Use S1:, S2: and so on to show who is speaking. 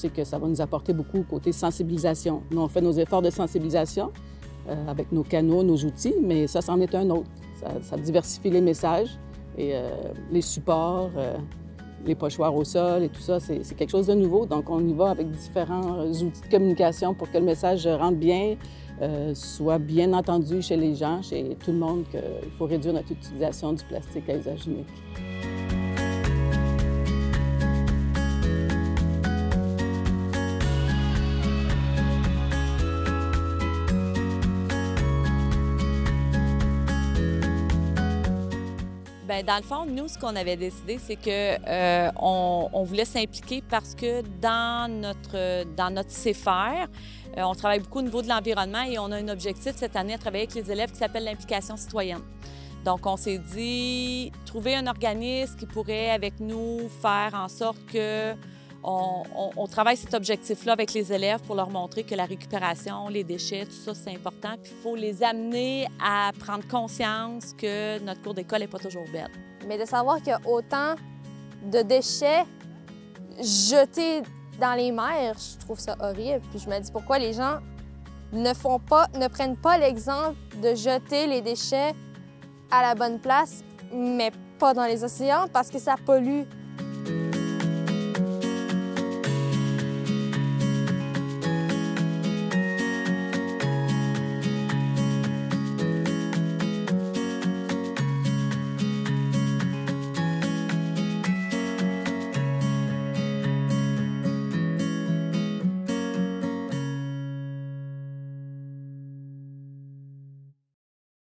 S1: sais que ça va nous apporter beaucoup côté sensibilisation. Nous, on fait nos efforts de sensibilisation avec nos canaux, nos outils, mais ça, c'en est un autre. Ça diversifie les messages et les supports, les pochoirs au sol et tout ça, c'est quelque chose de nouveau. Donc, on y va avec différents outils de communication pour que le message rentre bien, soit bien entendu chez les gens, chez tout le monde, qu'il faut réduire notre utilisation du plastique à usage unique.
S2: Bien, dans le fond, nous, ce qu'on avait décidé, c'est que on voulait s'impliquer parce que dans notre CFR, on travaille beaucoup au niveau de l'environnement et on a un objectif cette année à travailler avec les élèves qui s'appelle l'implication citoyenne. Donc, on s'est dit, trouver un organisme qui pourrait, avec nous, faire en sorte que on travaille cet objectif-là avec les élèves pour leur montrer que la récupération, les déchets, tout ça, c'est important. Puis il faut les amener à prendre conscience que notre cour d'école n'est pas toujours belle.
S3: Mais de savoir qu'il y a autant de déchets jetés dans les mers, je trouve ça horrible. Puis je me dis pourquoi les gens ne prennent pas l'exemple de jeter les déchets à la bonne place, mais pas dans les océans, parce que ça pollue.